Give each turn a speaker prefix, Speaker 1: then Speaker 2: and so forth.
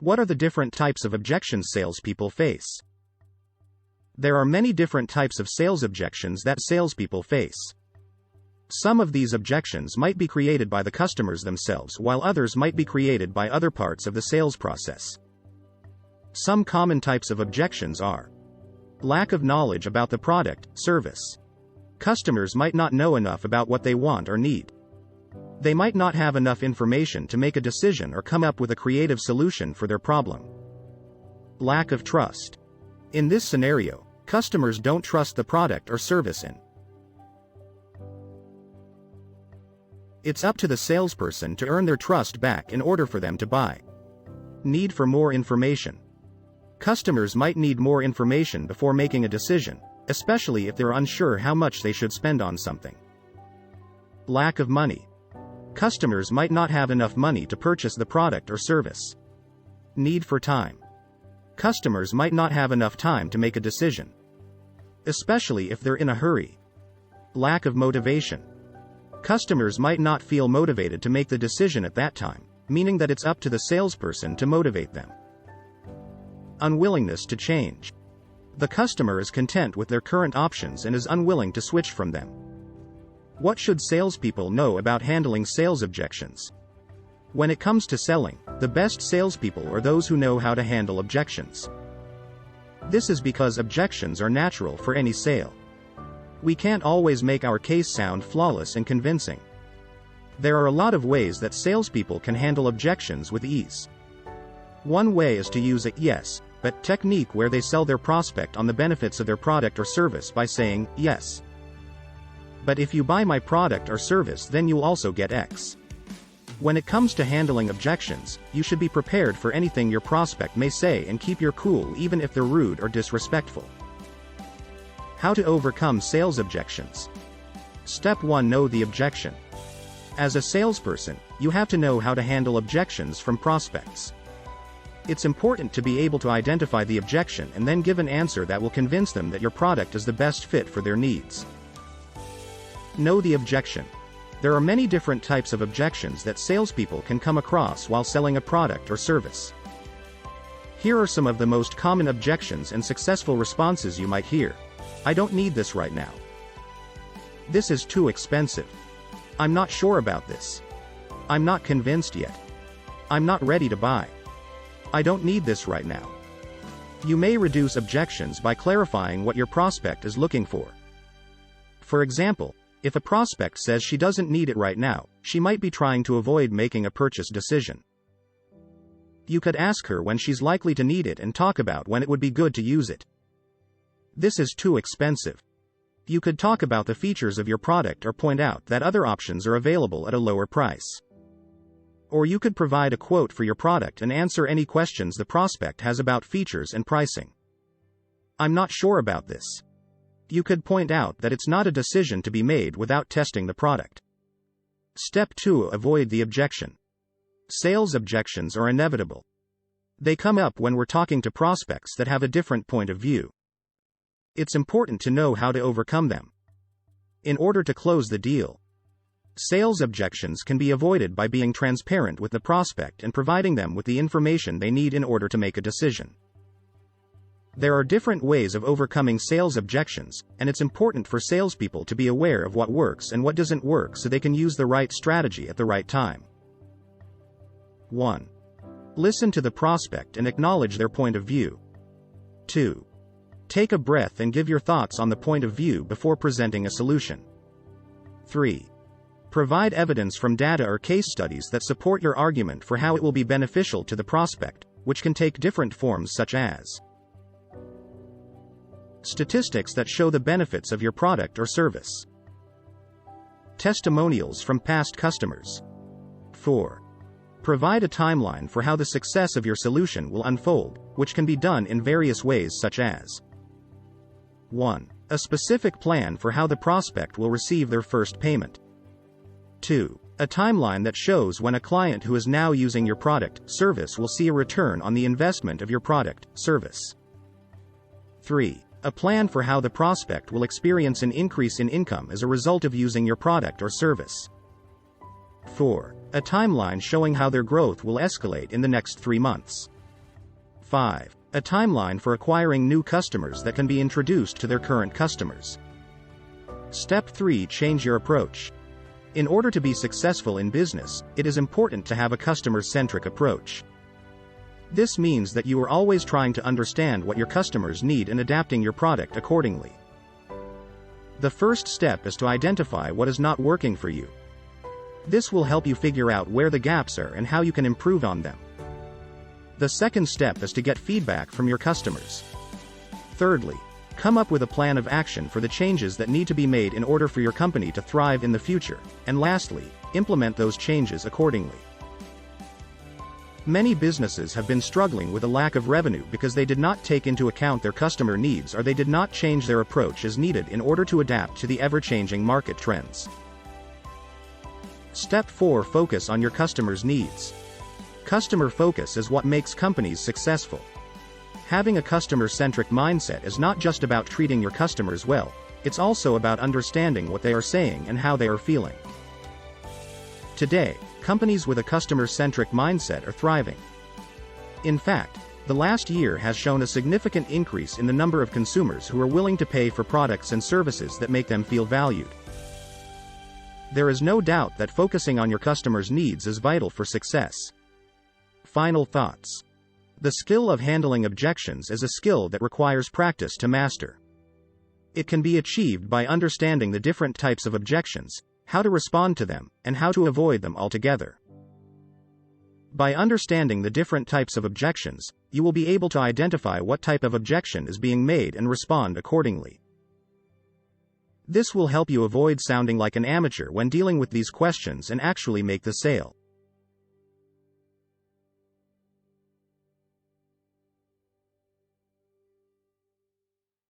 Speaker 1: What are the different types of objections salespeople face? There are many different types of sales objections that salespeople face. Some of these objections might be created by the customers themselves, while others might be created by other parts of the sales process. Some common types of objections are: lack of knowledge about the product, service. Customers might not know enough about what they want or need. They might not have enough information to make a decision or come up with a creative solution for their problem. Lack of trust. In this scenario, customers don't trust the product or service in. It's up to the salesperson to earn their trust back in order for them to buy. Need for more information. Customers might need more information before making a decision, especially if they're unsure how much they should spend on something. Lack of money. Customers might not have enough money to purchase the product or service. Need for time. Customers might not have enough time to make a decision, especially if they're in a hurry. Lack of motivation. Customers might not feel motivated to make the decision at that time, meaning that it's up to the salesperson to motivate them. Unwillingness to change. The customer is content with their current options and is unwilling to switch from them. What should salespeople know about handling sales objections? When it comes to selling, the best salespeople are those who know how to handle objections. This is because objections are natural for any sale. We can't always make our case sound flawless and convincing. There are a lot of ways that salespeople can handle objections with ease. One way is to use a yes, but technique where they sell their prospect on the benefits of their product or service by saying, yes, but if you buy my product or service then you'll also get X. When it comes to handling objections, you should be prepared for anything your prospect may say and keep your cool even if they're rude or disrespectful. How to overcome sales objections. Step 1. Know the objection. As a salesperson, you have to know how to handle objections from prospects. It's important to be able to identify the objection and then give an answer that will convince them that your product is the best fit for their needs. Know the objection. There are many different types of objections that salespeople can come across while selling a product or service. Here are some of the most common objections and successful responses you might hear. I don't need this right now. This is too expensive. I'm not sure about this. I'm not convinced yet. I'm not ready to buy. I don't need this right now. You may reduce objections by clarifying what your prospect is looking for. For example, if a prospect says she doesn't need it right now, she might be trying to avoid making a purchase decision. You could ask her when she's likely to need it and talk about when it would be good to use it. This is too expensive. You could talk about the features of your product or point out that other options are available at a lower price. Or you could provide a quote for your product and answer any questions the prospect has about features and pricing. I'm not sure about this. You could point out that it's not a decision to be made without testing the product. Step 2. Avoid the objection. Sales objections are inevitable. They come up when we're talking to prospects that have a different point of view. It's important to know how to overcome them. In order to close the deal, sales objections can be avoided by being transparent with the prospect and providing them with the information they need in order to make a decision. There are different ways of overcoming sales objections, and it's important for salespeople to be aware of what works and what doesn't work so they can use the right strategy at the right time. 1. Listen to the prospect and acknowledge their point of view. 2. Take a breath and give your thoughts on the point of view before presenting a solution. 3. Provide evidence from data or case studies that support your argument for how it will be beneficial to the prospect, which can take different forms such as statistics that show the benefits of your product or service, testimonials from past customers. 4. Provide a timeline for how the success of your solution will unfold, which can be done in various ways such as 1. A specific plan for how the prospect will receive their first payment. 2. A timeline that shows when a client who is now using your product, service will see a return on the investment of your product, service. 3. A plan for how the prospect will experience an increase in income as a result of using your product or service. 4. A timeline showing how their growth will escalate in the next 3 months. 5. A timeline for acquiring new customers that can be introduced to their current customers. Step 3. Change your approach. In order to be successful in business, it is important to have a customer-centric approach. This means that you are always trying to understand what your customers need and adapting your product accordingly. The first step is to identify what is not working for you. This will help you figure out where the gaps are and how you can improve on them. The second step is to get feedback from your customers. Thirdly, come up with a plan of action for the changes that need to be made in order for your company to thrive in the future. And lastly, implement those changes accordingly. Many businesses have been struggling with a lack of revenue because they did not take into account their customer needs or they did not change their approach as needed in order to adapt to the ever-changing market trends. Step 4. Focus on your customers' needs. Customer focus is what makes companies successful. Having a customer-centric mindset is not just about treating your customers well, it's also about understanding what they are saying and how they are feeling. Today, companies with a customer-centric mindset are thriving. In fact, the last year has shown a significant increase in the number of consumers who are willing to pay for products and services that make them feel valued. There is no doubt that focusing on your customers' needs is vital for success. Final thoughts. The skill of handling objections is a skill that requires practice to master. It can be achieved by understanding the different types of objections, how to respond to them, and how to avoid them altogether. By understanding the different types of objections, you will be able to identify what type of objection is being made and respond accordingly. This will help you avoid sounding like an amateur when dealing with these questions and actually make the sale.